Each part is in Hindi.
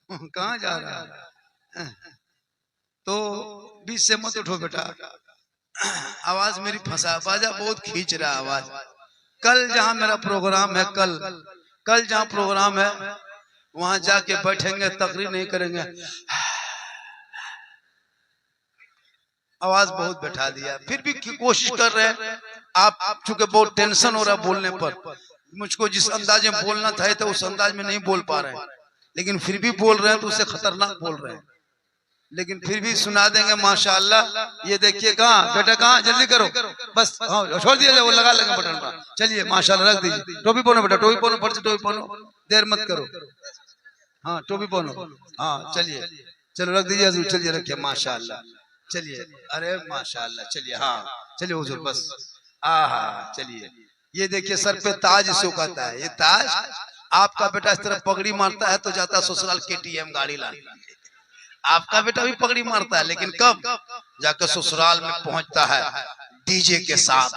कहाँ जा रहा है? तो बीच से मत उठो बेटा, आवाज मेरी फंसा, बाजा बहुत खींच रहा है आवाज। कल जहां मेरा प्रोग्राम है, कल जहां प्रोग्राम है वहां जाके बैठेंगे, तकरीर नहीं करेंगे, आवाज बहुत बैठा दिया। फिर भी कोशिश कर रहे हैं आप, चूंकि बहुत टेंशन हो रहा है बोलने पर, मुझको जिस अंदाज में बोलना था तो उस अंदाज में नहीं बोल पा रहे हैं, लेकिन फिर भी बोल रहे हैं तो उससे खतरनाक बोल रहे हैं, लेकिन फिर भी सुना देंगे माशाअल्लाह। ये देखिए, कहाँ बेटा, कहाँ, जल्दी करो बस, हाँ छोड़ दिया, वो लगा लेंगे बटन पर। चलिए माशाअल्लाह, रख दीजिए। टोपी पहनो बेटा, टोपी पहनो, फट से टोपी पहनो, देर मत करो। हाँ टोपी पहनो, हाँ चलिए, चलो रख दीजिए हजूर, चलिए रखिए माशाअल्लाह, चलिए, अरे माशाअल्लाह, चलिए, हाँ चलिए हुजूर बस, आहा चलिए। ये देखिए सर पे ताज इसको कहता है, ये ताज। आपका बेटा इस तरह पगड़ी मारता है तो जाता है ससुराल KTM गाड़ी लाने, आपका बेटा भी पगड़ी मारता है, लेकिन कब जाकर ससुराल में पहुंचता है डीजे के साथ,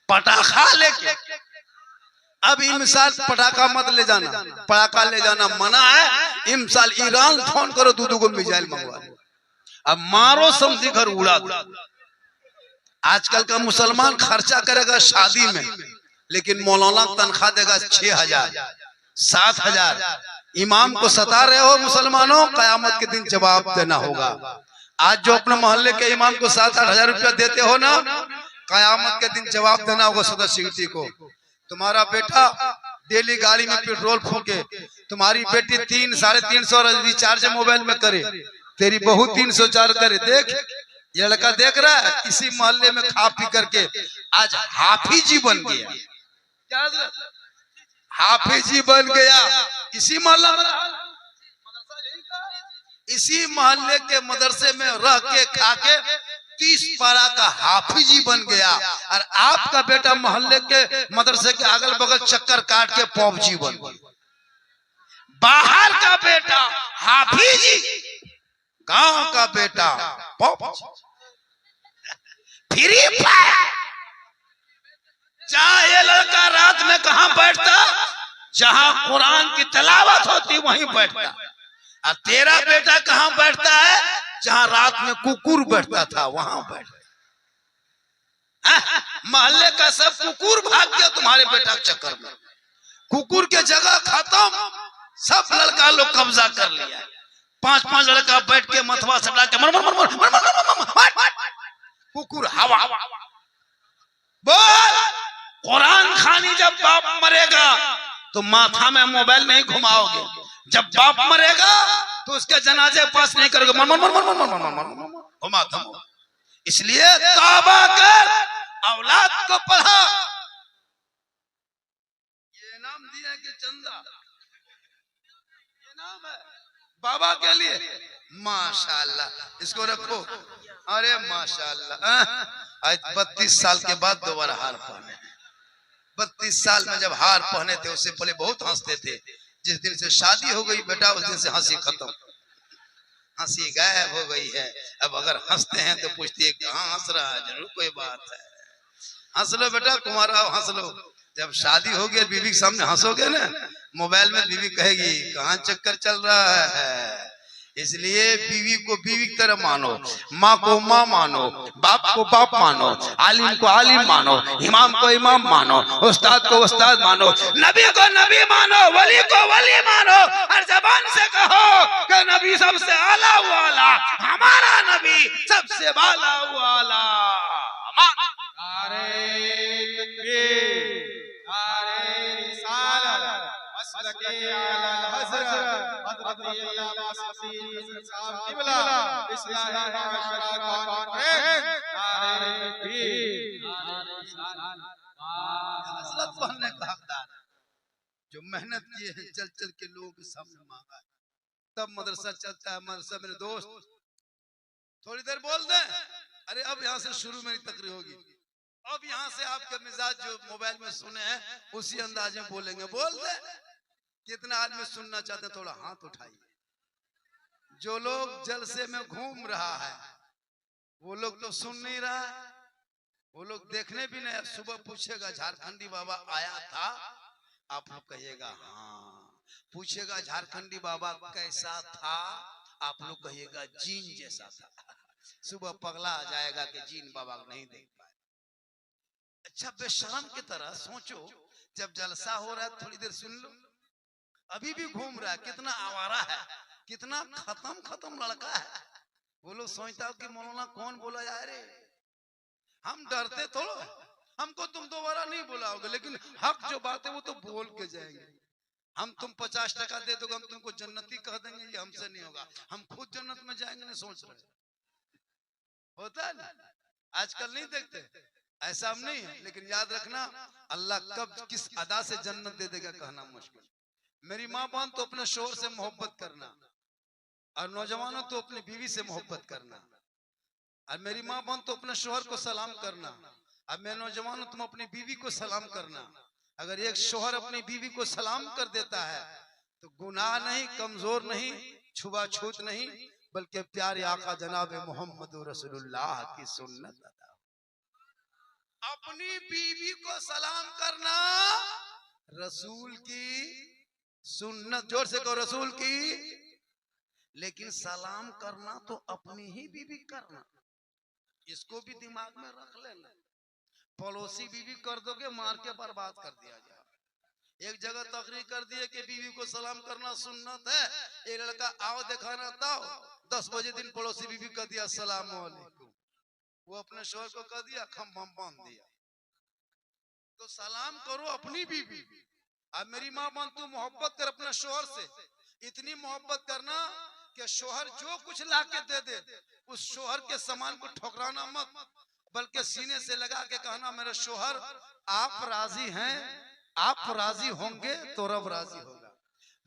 पटाखा लेके। अब इमसाल पटाखा मत ले जाना, पटाखा ले जाना मना है। इमसाल ईरान फोन करो, दूधू को मिसाइल मंगवा, अब मारो समझी घर उड़ा दो। आजकल का मुसलमान खर्चा करेगा शादी में, लेकिन मौलाना तनख्वाह देगा 6,000 7,000। इमाम को सता रहे हो मुसलमानों, कयामत के दिन जवाब देना होगा। आज जो अपने मोहल्ले के इमाम को 7-8 हजार रुपया देते हो ना, कयामत के दिन जवाब देना होगा सदर सिटी को। तुम्हारा बेटा डेली गाड़ी में पेट्रोल फूके, तुम्हारी बेटी 300-350 रिचार्ज मोबाइल में करे, तेरी बहू 304 करे। देख, ये लड़का देख रहा है, इसी मोहल्ले में खा पी करके आज हाफिजी बन गया, हाफिजी बन गया। इसी मोहल्ला में, इसी मोहल्ले के मदरसे में रह के खा के 30 पारा का हाफिजी बन गया, और आपका बेटा मोहल्ले के मदरसे के अगल बगल चक्कर काट के पौजी बन गया। बाहर का बेटा हाफिजी, गांव का बेटा पौजी। फ्री फायर, जहां ये लड़का रात में कहां बैठता, जहां कुरान की तलावत होती वहीं बैठता। और तेरा बेटा कहां बैठता है, जहां रात में कुकुर बैठता था वहां बैठता। मोहल्ले का सब कुकुर भाग गया तुम्हारे बेटा के चक्कर में, कुकुर के जगह खत्म, सब लड़का लोग कब्जा कर लिया। 5-5 लड़का बैठ के मथवा सटा के मर मर मर मर मर मर, कुकुर हवा। बोल, कुरान खानी जब बाप मरेगा तो माथा में मोबाइल नहीं घुमाओगे, जब बाप मरेगा तो उसके जनाजे पास नहीं करोगे, मर मर मर मर मर मर मर घुमा दो। इसलिए तौबा कर, औलाद को पढ़ा। ये नाम दिया कि चंदा, ये नाम है बाबा के लिए, माशाअल्लाह, इसको रखो। अरे माशाअल्लाह, आज 32 साल के बाद दोबारा हार पहने। 32 साल में जब हार पहने थे उससे पहले बहुत हंसते थे। जिस दिन से शादी हो गई बेटा, उस दिन से हंसी खत्म, हंसी गायब हो गई है। अब अगर हंसते हैं तो पूछती है कहाँ हंस रहा है, जरूर कोई बात है। हंस लो बेटा, कुमारा हंस लो। जब शादी हो गई बीवी के सामने हंसोगे ना, मोबाइल में बीवी कहेगी कहाँ चक्कर चल रहा है। इसलिए बीवी को बीवी की तरह मानो, माँ को माँ मानो, बाप को बाप मानो, आलिम को आलिम मानो, इमाम को इमाम मानो, उस्ताद को उस्ताद मानो, नबी को नबी मानो, वली को वली मानो। हर जबान से कहो कि नबी सबसे आला वाला, हमारा नबी सबसे बाला वाला। जो मेहनत किए हैं, चल चल के लोगों के सामने मांगा, तब मदरसा चलता है। मदरसा मेरे दोस्त थोड़ी देर बोल दे, अरे अब यहाँ से शुरू मेरी तकरीर होगी, अब यहाँ से आपके मिजाज जो मोबाइल में सुने हैं उसी अंदाज में बोलेंगे। बोल दे, कितना आदमी सुनना चाहते हैं, थोड़ा हाथ उठाइए। जो लोग जलसे में घूम रहा है वो लोग तो सुन नहीं रहा है, वो लोग देखने भी नहीं। सुबह पूछेगा झारखंडी बाबा आया था, आप कहिएगा हाँ, पूछेगा झारखंडी बाबा कैसा था, आप लोग कहिएगा जीन जैसा था। सुबह पगला आ जाएगा कि जीन बाबा नहीं देख पाए। अच्छा बेशरम की तरह सोचो, जब जलसा हो रहा है थोड़ी देर सुन लो, अभी भी घूम रहा है, कितना आवारा है, कितना खत्म लड़का है। वो लोग सोचता हो कि मौलाना कौन बोला यार रे, हम डरते थोड़ा, हमको तुम दोबारा नहीं बुलाओगे, लेकिन हक जो बात है वो तो बोल के जाएंगे। हम तुम 50 टका दे दोगे, हम तुमको जन्नती कह देंगे, ये हमसे नहीं होगा, हम खुद जन्नत में जाएंगे। नहीं सोच रहे होता है ना, आजकल नहीं देखते, ऐसा हम नहीं है, लेकिन याद रखना अल्लाह कब किस अदा से जन्नत दे देगा कहना मुश्किल। मेरी माँ बहन तो अपने शोहर से मोहब्बत करना, और नौजवानों तो अपनी बीवी से मोहब्बत करना, और मेरी माँ बहन तो अपने शोहर को सलाम करना, अब मेरे नौजवानों तुम अपनी बीवी को सलाम करना। अगर एक शोहर अपनी बीवी को सलाम कर देता है तो गुनाह नहीं, कमजोर नहीं, छुआछूत नहीं, बल्कि प्यारे आका जनाब मोहम्मद रसूलुल्लाह की सुन्नत अदा। अपनी बीवी को सलाम करना रसूल की सुन्नत, जोर से कहो रसूल की। लेकिन सलाम करना तो अपनी ही बीवी करना, इसको भी दिमाग में रख लेना। पड़ोसी बीवी कर दोगे मार के बर्बाद कर दिया जाए। एक जगह तकरीर कर दिए कि बीवी को सलाम करना सुन्नत है, एक लड़का आओ दिखाना था, 10 बजे दिन पड़ोसी बीवी कर दिया अस्सलाम वालेकुम, वो अपने शोहर को कर दिया खम्भा बांध दिया। तो सलाम करो अपनी बीवी। अब मेरी माँ बहन तू मोहब्बत कर अपने शोहर से, इतनी मोहब्बत करना कि शोहर जो कुछ ला के दे दे उस शोहर के सामान को ठुकराना मत, बल्कि सीने से लगा के कहना मेरे शोहर आप राजी हैं, आप राजी होंगे तो रब राजी होगा।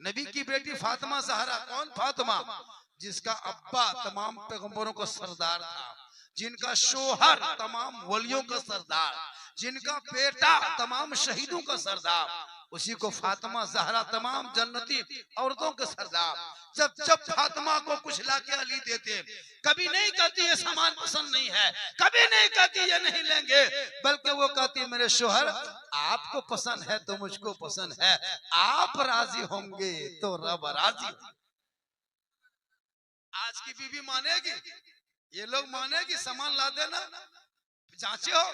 नबी की बेटी फातिमा ज़हरा, कौन फातिमा? जिसका अब्बा तमाम पैगंबरों का सरदार था, जिनका शोहर तमाम वलियों का सरदार, जिनका बेटा तमाम शहीदों का सरदार, उसी को फातिमा ज़हरा तमाम जन्नती औरतों के सरदार। जब जब फातिमा को कुछ लाके अली देते, कभी नहीं कहती ये सामान पसंद नहीं है, कभी नहीं कहती ये नहीं लेंगे, बल्कि वो कहती मेरे शोहर आपको पसंद है तो मुझको पसंद है, आप राजी होंगे तो रब राजी। आज की बीवी मानेगी, ये लोग मानेगी? सामान ला देना, जांचे हो,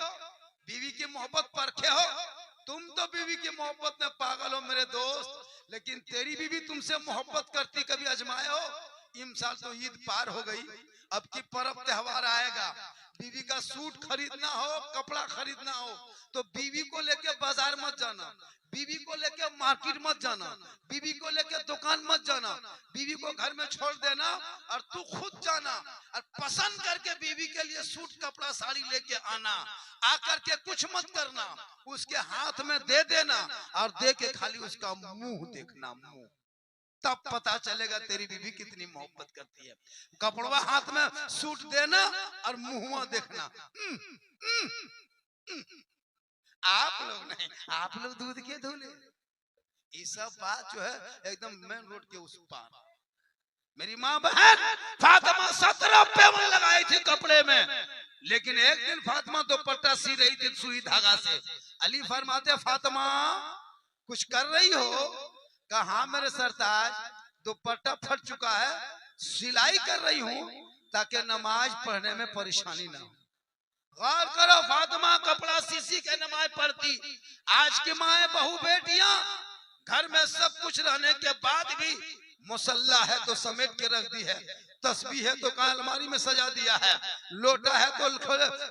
बीवी की मोहब्बत परखे हो। तुम तो बीवी की मोहब्बत में पागल हो मेरे दोस्त, लेकिन तेरी बीवी तुमसे मोहब्बत करती कभी आजमाए हो? इस साल तो ईद पार हो गई, अब की पर्व त्योहार आएगा, बीवी का सूट खरीदना हो, कपड़ा खरीदना हो तो बीवी को लेके बाजार मत जाना, बीवी को लेके मार्केट मत जाना, बीवी को लेके दुकान मत जाना, बीवी को घर में छोड़ देना और तू खुद जाना और पसंद करके बीवी के लिए सूट कपड़ा साड़ी लेके आना। आकर के कुछ मत करना, उसके हाथ में दे देना और दे के खाली उसका मुंह देखना, मुंह, तब पता चलेगा तेरी बीवी कितनी मोहब्बत करती है। कपड़वा हाथ में सूट देना और मुंह देखना। आप लोग नहीं, आप लोग दूध के धुले। ये सब बात जो है एकदम मेन रोड के उस पार। मेरी माँ बहन फातिमा 17 पेवन लगाई थी कपड़े में, लेकिन एक दिन फातिमा दुपट्टा सी रही थी सुई धागा से। अली फरमाते फातिमा कुछ कर रही हो? कहा हाँ मेरे सरताज, दुपट्टा फट चुका है, सिलाई कर रही हूँ ताकि नमाज पढ़ने में परेशानी ना हो। गौर करो, फातिमा कपड़ा सीसी के नमाज पढ़ती। आज की माए बहू बेटियां घर में सब कुछ रहने के बाद भी मुसल्ला है तो समेट के रख दी है, तस्बीह है तो कहाँ अलमारी में सजा दिया है, लोटा है तो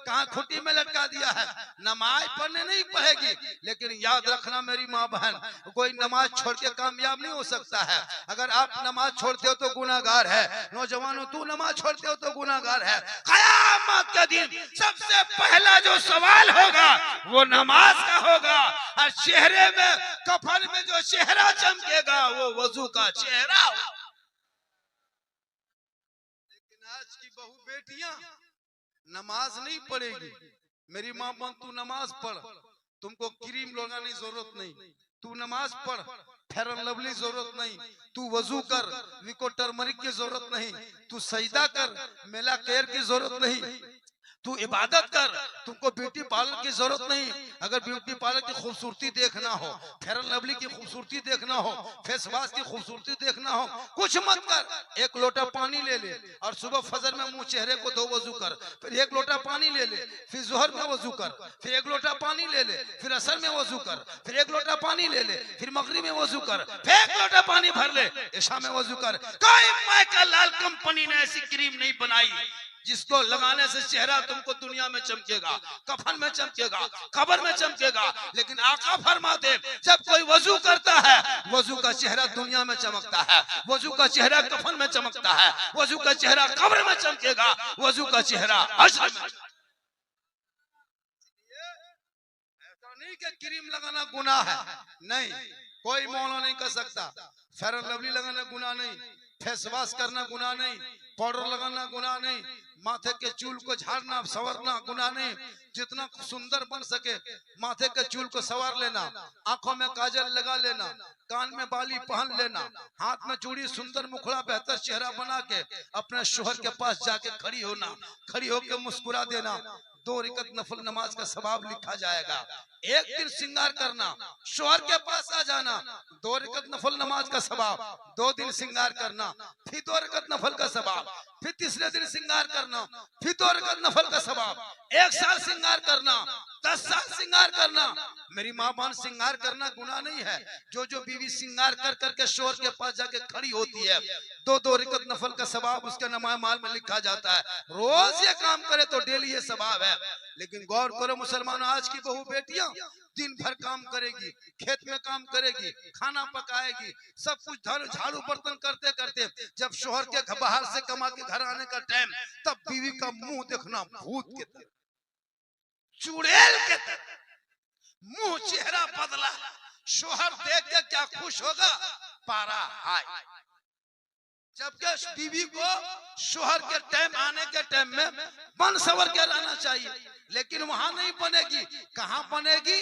कहाँ खुटी में लटका दिया है। नमाज पढ़ने नहीं पड़ेगी, लेकिन याद रखना मेरी माँ बहन, कोई नमाज छोड़ के कामयाब नहीं हो सकता है। अगर आप नमाज छोड़ते हो तो गुनाहगार है। नौजवानों तू नमाज छोड़ते हो तो गुनाहगार है। क़यामत के दिन सबसे पहला जो सवाल होगा वो नमाज का होगा, और चेहरे में कफन में जो चेहरा चमकेगा वो वजू का चेहरा। आज की बहू बेटियां नमाज नहीं पढ़ेगी। मेरी माँ बहन तू नमाज पढ़, तुमको क्रीम लगाने की जरूरत नहीं, तू नमाज पढ़, फेयर एंड लवली जरूरत नहीं, तू वजू कर, विको टर्मरिक की जरूरत नहीं, तू सजदा कर, मेला केयर की जरूरत नहीं, तू इबादत कर, तुमको ब्यूटी पार्लर की जरूरत नहीं। अगर ब्यूटी पार्लर की खूबसूरती देखना हो, फेयर एंड लवली की खूबसूरती देखना हो, फेस वॉश की खूबसूरती देखना हो, कुछ मत कर, एक लोटा पानी ले ले और सुबह फजर में मुंह चेहरे को धो, वजू कर, फिर एक लोटा पानी ले ले, फिर जोहर में वजू कर, फिर एक लोटा पानी ले ले, फिर असर में वजू कर, फिर एक लोटा पानी ले ले, फिर मगरिब में वजू कर, फिर एक लोटा पानी भर ले, इशा में वजू कर। कोई माइकल लाल कंपनी ने ऐसी क्रीम नहीं बनाई जिसको लगाने से चेहरा तुमको दुनिया में चमकेगा, कफन में चमकेगा, कब्र में चमकेगा। लेकिन आका फरमाते जब कोई वजू करता है, वजू का चेहरा दुनिया में चमकता है, वजू का चेहरा कफन में चमकता है, वजू का चेहरा कब्र में चमकेगा, वजू का चेहरा हश्र में। ऐसा नहीं कि क्रीम लगाना गुनाह है, नहीं, कोई मौला नहीं कर सकता। फेयर एंड लवली लगाना गुनाह नहीं, फेस वॉश करना गुनाह नहीं, पाउडर लगाना गुनाह नहीं, माथे के चूल को झाड़ना संवरना गुनाह नहीं। जितना सुंदर बन सके माथे के चूल को संवार लेना, आंखों में काजल लगा लेना, कान में बाली पहन लेना, हाथ में चूड़ी, सुंदर मुखड़ा, बेहतर चेहरा बना के अपने शोहर के पास जाके खड़ी होना, खड़ी होकर मुस्कुरा देना। 2 रकात नफल नमाज का सवाब लिखा जाएगा। एक दिन श्रृंगार करना, शोहर के पास आ जाना, 2 रकात नफल नमाज का सवाब, 2 दिन श्रृंगार करना, फिर 2 रकात नफल का सवाब, फिर तीसरे दिन श्रृंगार करना, फिर 2 रकात नफल का सवाब, 1 साल श्रृंगार करना, 10 साल श्रृंगार करना। मेरी माँ बहन, श्रृंगार करना गुनाह नहीं है। जो बीवी श्रृंगार कर करके शोहर के पास जाके खड़ी होती है, 2 रकात नफल का सवाब उसके नमाज माल में लिखा जाता है। रोज ये काम करे तो डेली ये सवाब है। लेकिन गौर करो मुसलमानों, आज की बहू बेटियां दिन भर काम करेगी, खेत में काम करेगी, खाना पकाएगी, सब कुछ झाड़ू बर्तन करते करते जब शोहर के बाहर से कमा के घर आने का टाइम, तब बीवी का मुंह देखना भूत के तरह, चुड़ैल के तरह, मुंह चेहरा बदला। शोहर देख के क्या खुश होगा, पारा हाय। जबकि बीवी को शोहर के टाइम आने के टाइम में बन सवर के रहना चाहिए, लेकिन वहां नहीं बनेगी। कहां बनेगी?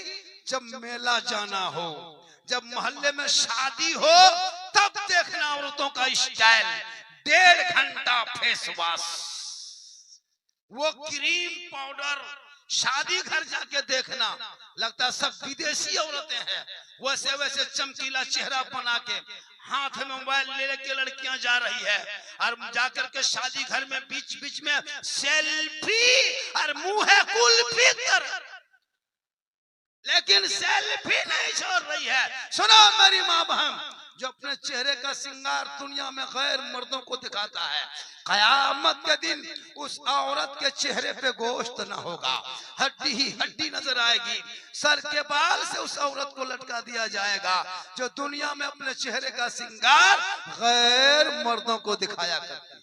जब मेला जाना हो, जब मोहल्ले में शादी हो, तब देखना औरतों का स्टाइल। 1.5 घंटा फेस वॉश, वो क्रीम पाउडर, शादी घर जाके देखना लगता सब विदेशी औरतें हैं। वैसे वैसे चमकीला चेहरा बना के हाथ में मोबाइल ले के लड़कियां जा रही है, और जाकर के शादी घर में बीच बीच में सेल्फी और मुंह है कुल्फी कर, लेकिन सेल्फी नहीं छोड़ रही है। सुनो मेरी माँ बहन, जो अपने चेहरे का श्रृंगार दुनिया में गैर मर्दों को दिखाता है, कयामत के दिन उस औरत के चेहरे पे गोश्त ना होगा, हड्डी ही हड्डी नजर आएगी। सर के बाल से उस औरत को लटका दिया जाएगा जो दुनिया में अपने चेहरे का श्रृंगार गैर मर्दों को दिखाया करती है।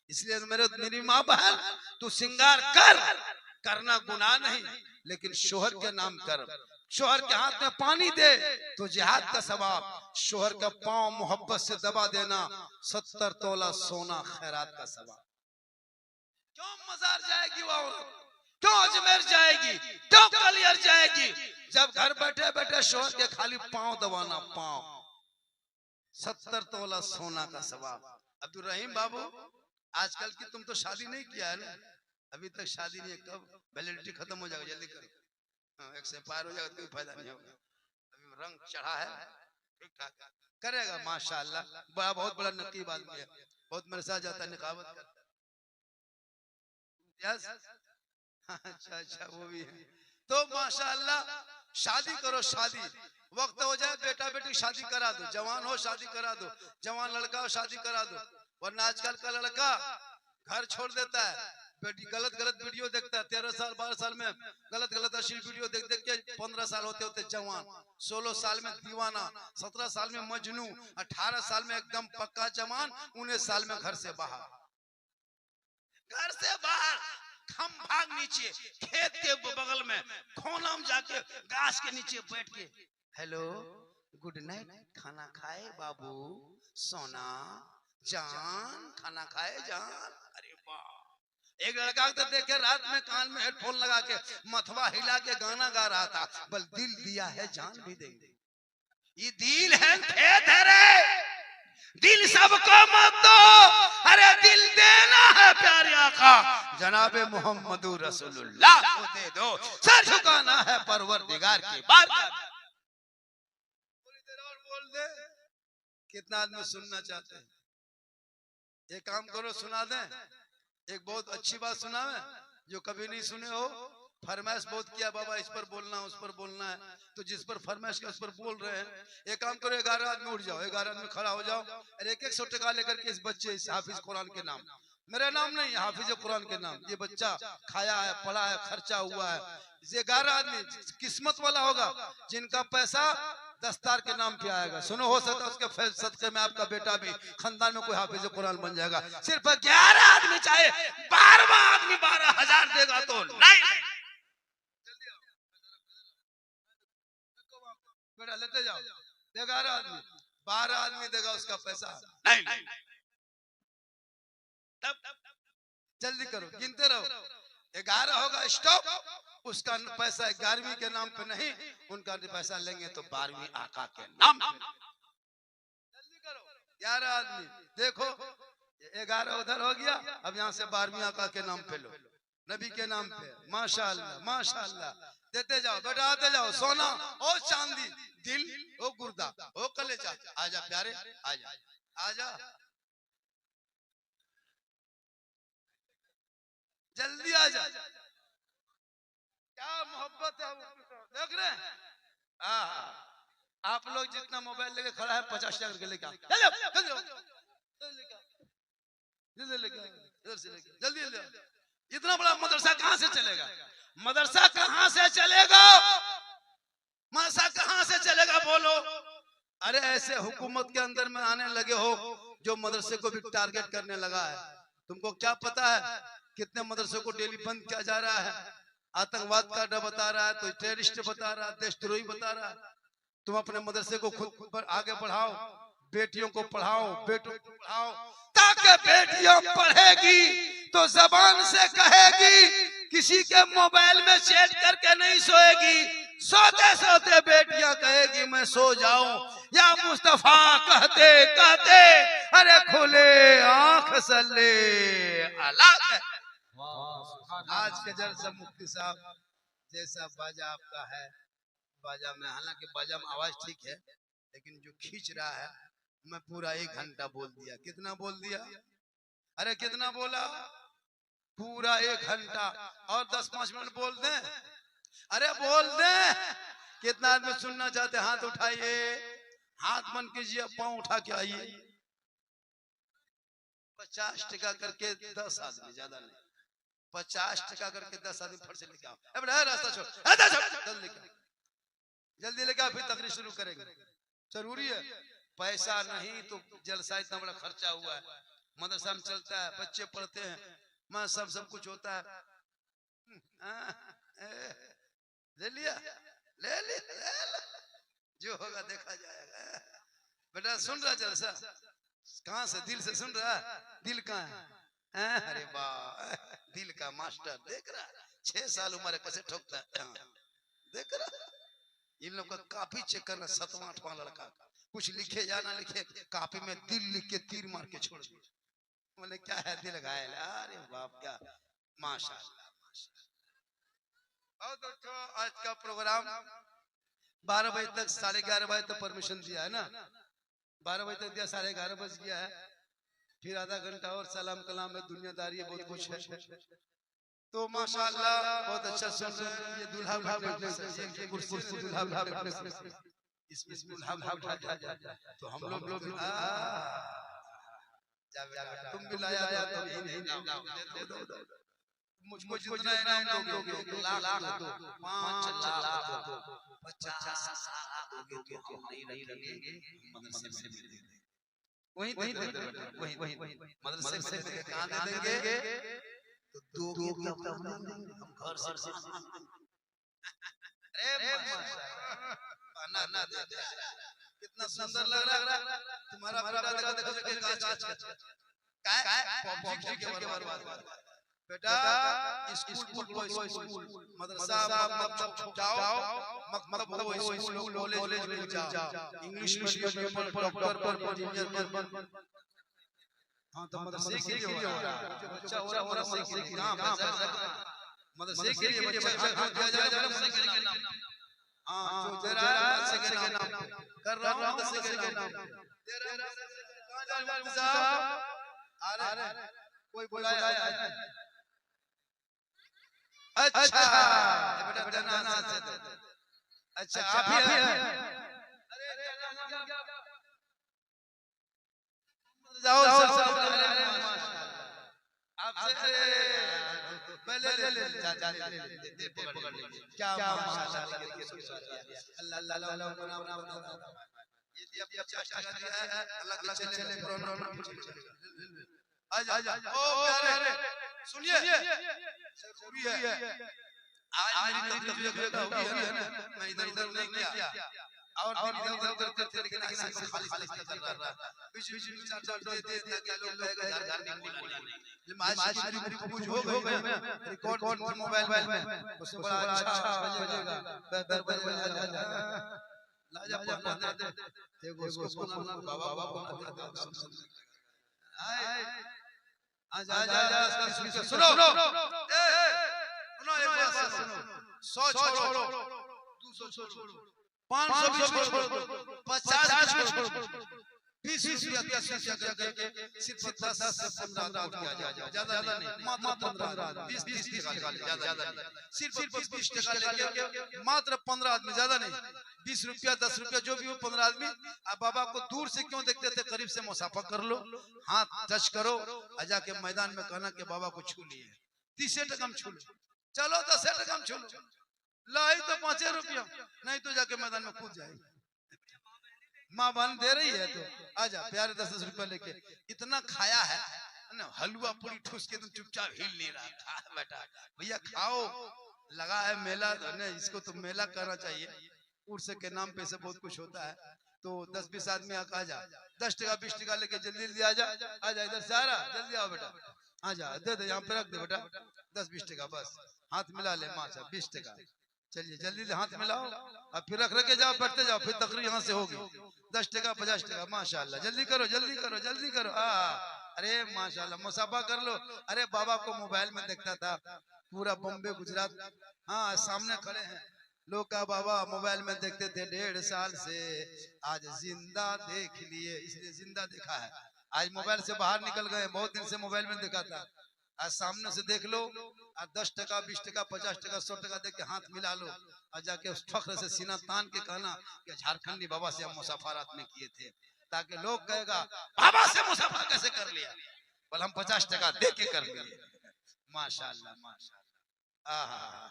इसलिए मेरी माँ बहन, तू श्रृंगार करना गुनाह नहीं, लेकिन शोहर के नाम कर। शोहर के हाथ में पानी दे तो जिहाद का सवाब, शोहर का पांव मोहब्बत से दबा देना 70 तोला सोना खैरात का सवाब। क्यों मजार जाएगी वो औरत, क्यों अजमेर जाएगी, क्यों कलियर जाएगी, जब घर बैठे बैठे शोहर के खाली पांव दबाना, पांव 70 तोला सोना का सवाब। अब्दुल रहीम बाबू, आजकल की तुम तो शादी नहीं किया है ना, अभी तक शादी नहीं है, कब वैलिडिटी खत्म हो जाएगा, जल्दी करो, एक से पार हो जाएगा, कोई फायदा नहीं होगा। अभी रंग चढ़ा है, ठीक ठाक करेगा माशाल्लाह, बड़ा बहुत बड़ा नकीब आदमी है, बहुत मेरे साथ जाता है, निकाबत करता है। अच्छा वो भी है। तो माशाल्लाह शादी करो, शादी वक्त हो जाए, बेटा बेटी शादी करा दो, जवान हो शादी करा दो, जवान लड़का हो शादी करा दो। वरना आजकल का लड़का घर छोड़ देता है, बेटी गलत वीडियो देखता है, 13 साल 12 साल में गलत अश्लील वीडियो देख देख के 15 साल होते होते जवान, 16 साल में दीवाना, 17 साल में मजनू, 18 साल में एकदम पक्का जवान, 19 साल में घर से बाहर हम भाग नीचे खेत के बगल में कोना में जाके गाछ के नीचे बैठ के, हेलो गुड नाइट, खाना खाए बाबू, सोना जान, खाना खाए जान। अरे वाह, एक लड़का तो देखे रात में कान में हेडफोन लगा के मथवा हिला के गाना गा रहा था, बल दिल दिया है जान भी देंगे। ये दिल है खेत है रे, दिल सबको मत दो, अरे दिल देना है प्यारे आका जनाबे मोहम्मद रसूलुल्लाह को दे दो, सर झुकाना है परवरदिगार की बारगाह में। थोड़ी देर और बोल दे। कितना आदमी सुनना चाहते हैं? एक काम करो, सुना दें। एक बहुत अच्छी बात सुनावे जो कभी नहीं सुने हो। फरमाइश बहुत किया बाबा, इस पर बोलना उस पर बोलना है, तो जिस पर फरमाइश किया उस पर बोल रहे हैं। एक काम करो, 11 आदमी उठ जाओ, 11 आदमी खड़ा हो जाओ और 100 टका लेकर के इस बच्चे, इस हाफिज कुरान के नाम, मेरा नाम नहीं, हाफिज कुरान के नाम, ये बच्चा खाया है, पढ़ा है, खर्चा हुआ है। ये 11 आदमी किस्मत वाला होगा जिनका पैसा दस्तार के नाम पे आएगा। सुनो, हो सकता है उसके सदके में आपका बेटा भी खानदान में कोई हाफिज कुरान बन जाएगा। सिर्फ 11 आदमी, चाहे 12वां आदमी 12,000 देगा तो नहीं। बेटा लेते जाओ, 11 आदमी, 12 आदमी देगा उसका पैसा नहीं। जल्दी करो, गिनते रहो। 11 होगा स्टॉप, उसका पैसा 11वीं के नाम पे नहीं, उनका पैसा लेंगे तो 12वीं आका के नाम पे। जल्दी करो, 11 आदमी देखो, 11 उधर हो गया। अब यहाँ से 12वीं आका के नाम पे लो, नबी के नाम पे। माशाअल्लाह माशाअल्लाह, देते जाओ बेटा, आते जाओ। सोना ओ चांदी, दिल ओ गुर्दा ओ कलेजा, आजा प्यारे, आजा आजा, जल्दी आजा। क्या मोहब्बत है, देख रहे हैं? आप लोग जितना मोबाइल लेके खड़ा है 50 टका करके लेके जल्दी जल्दी। इतना बड़ा मदरसा कहाँ से चलेगा? मदरसा कहाँ से चलेगा? मदरसा कहाँ से चलेगा बोलो? अरे ऐसे हुकूमत के अंदर में आने लगे हो जो मदरसे को भी टारगेट करने लगा है। तुमको क्या पता है कितने मदरसे को डेली बंद किया जा रहा है? आतंकवाद का डर बता रहा है, तो टेररिस्ट बता रहा है, देशद्रोही बता रहा है। तुम अपने मदरसे को खुद पर आगे बढ़ाओ, बेटियों को पढ़ाओ, बेटों को पढ़ाओ, ताकि बेटियां पढ़ेगी तो जबान से कहेगी, किसी के मोबाइल में चैट करके नहीं सोएगी। सोते सोते बेटियां कहेगी मैं सो जाऊं, या मुस्तफा कहते कहते अरे खुले आंख सल्ले अला। आज के जलसा मुफ्ती साहब जैसा बाजा आपका है, बाजा में, हालांकि बाजा में आवाज ठीक है, लेकिन जो खींच रहा है, मैं पूरा 1 घंटा बोल दिया। कितना बोल दिया? अरे कितना बोला? पूरा 1 घंटा। और 10-5 मिनट बोल दें? अरे बोल दें। कितना आदमी सुनना चाहते? हाथ उठाइए, हाथ मन कीजिए, पांव उठा के आइए। 50 टका करके 10 आदमी, ज्यादा नहीं, 50 टका करके 10 आदमी फट से लेके आओ। रास्ता छोड़, जल्दी लेके आओ, फिर तकरीर शुरू करेंगे। जरूरी है, पैसा नहीं तो जलसा इतना बड़ा खर्चा हुआ है, मदरसा में चलता है, बच्चे पढ़ते हैं, मैं सब कुछ होता है। ले लिया, ले लिया, जो होगा देखा जाएगा। बेटा सुन रहा जलसा? कहाँ से? दिल से सुन रहा? दिल कहाँ है? अरे वाह, दिल का मास्टर देख रहा, 6 साल उम्र कैसे ठोकता है, देख रहा। इन लोग का कापी चेक करना, 7वां 8वां लड़का, कुछ लिखे या ना लिखे, कापी में दिल लिख के तीर मार के छोड़ दिया। बोले क्या है? दिल घायल। अरे बाप, क्या माशाअल्लाह माशाअल्लाह। बहुत अच्छा। आज का प्रोग्राम 12 बजे तक, 11:30 बजे तक परमिशन दिया है ना, 12 बजे तक दिया, 11:30 बज गया है, फिर आधा घंटा और सलाम कलाम है, दुनियादारी है, बहुत कुछ है। तो माशाअल्लाह बहुत अच्छा सुन रहे हैं। ये दूल्हा बैठने से, ये कुर्सी दूल्हा बैठने से, इसमें दूल्हा बैठा, तो हम लोग तुम भी लाया तो मुझको जितना इनाम दोगे, लाख दो, 5 लाख दो, 50 दोगे तो हम नहीं रखेंगे, मदरसे से दे देंगे। वही मदरसे से कहां दे देंगे? तो दोगे तो हम घर से। अरे ना दे दे, कितना सुंदर लग रहा है तुम्हारा बेटा। देखो काय पब्लिक के बर्बाद। बेटा स्कूल पकड़ो, स्कूल मदरसा मतलब जाओ, मतलब स्कूल कॉलेज में जाओ, इंग्लिश मीडियम पर, डॉक्टर पर, इंजीनियर पर, हाँ तो मदरसे के लिए हो रहा है, बच्चा हो रहा मदरसे के लिए, हाँ मदरसे के लिए बच्चा दिया जा रहा है मदरसे के नाम, हाँ जो दे रहा है मदरसे के नाम कर रहा हूँ, मदरसे के नाम दे रहा है। कहाँ जा रहे साहब? अरे कोई बुलाया? अच्छा बेटा देना से दे। अच्छा आप ही हैं? अरे जाओ आपसे पहले ले दे पकड़ लीजिए। क्या माशाल्लाह अल्लाह अल्लाह अल्लाह ये दिया 50 टका दिया है, अल्लाह के चले आजा ओ प्यारे सुनिए जरूरी है आज मेरी तबीयत हो गई है ना, मैं इधर उधर नहीं गया और इधर उधर करते लेकिन ऐसा खाली कर रहा बीच बीच में चार दे ताकि लोग घर घर नहीं बोलना। आज मेरी कुछ हो गया रिकॉर्ड मोबाइल में उससे बड़ा अच्छा बजेगा बेहतर बजेगा। लाजा पढ़ना दे देखो उसको बाबा को आए आजा सुनो सुनो एक बात सुनो, 100 छोड़ो 200 छोड़ो 500 छोड़ो 50 छोड़ो 20 रुपया 30 रुपया करके सिर्फ 10 से 15 किया जाए, ज्यादा नहीं मात्र 15 20 30 टका ज्यादा नहीं, सिर्फ 20 टका लेके मात्र 15 आदमी, ज्यादा नहीं 20 रुपया 10 रुपया जो भी हो 15 आदमी। आप बाबा को दूर से क्यों देखते थे, करीब से मुसाफा कर लो, हाथ टच करो, आजा के मैदान में कहना कि बाबा को छू लिए, 30 टका में छू लो, चलो 10 टका में छू लो, लाई तो 5 रुपया, नहीं तो जाके मैदान में कूद जाएगी, माँ बहन दे रही है तो आजा प्यारे 10 रुपया लेके। इतना खाया है ना, हलवा पूरी ठूस के तुम चुपचाप हिल नहीं रहा था बेटा, भैया खाओ, लगा है मेला ने, इसको तो मेला करना चाहिए, उर्स के नाम पे से बहुत कुछ होता है। तो 10-20 आदमी आ जा, 10 टका 20 टका लेके जल्दी जल्दी आजा आजा, इधर से आ रहा, जल्दी आओ बेटा, आजा दे दे यहाँ पे रख दे बेटा, 10-20 टका बस, हाथ मिला ले माँ 20 टका, चलिए जल्दी से हाथ मिलाओ और फिर रख के जाओ, बैठते जाओ, फिर तकरीर यहाँ से होगी 10 टका 50 टका, माशाल्लाह जल्दी करो जल्दी करो जल्दी करो। अरे माशाल्लाह मुसाफा कर लो। अरे बाबा को मोबाइल में देखता था पूरा बॉम्बे गुजरात, हाँ सामने खड़े हैं लोग का बाबा मोबाइल में देखते थे 1.5 साल से, आज जिंदा देख लिए, इसलिए जिंदा देखा है, आज मोबाइल से बाहर निकल गए, बहुत दिन से मोबाइल में देखा था, आज सामने से देख लो, और 10 टका 20 टका 50 टका 100 टका देख के हाथ मिला लो और जाके उस फख्र से सीना तान के कहना कि झारखंडी बाबा से हम मुसाफारात में किए थे, ताकि लोग कहेगा बाबा से मुसाफा कैसे कर लिया, बोल हम 50 टका दे के कर लिए। माशाल्लाह माशाल्लाह,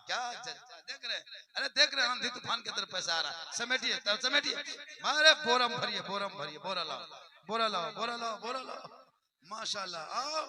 क्या देख रहे, अरे देख रहे आंधी तूफान की तरफ पैसा आ रहा, समेटिए तब समेटिए, अरे बोरम भरिए बोरा लाओ बोरा लाओ बोरा लाओ, माशाल्लाह आओ।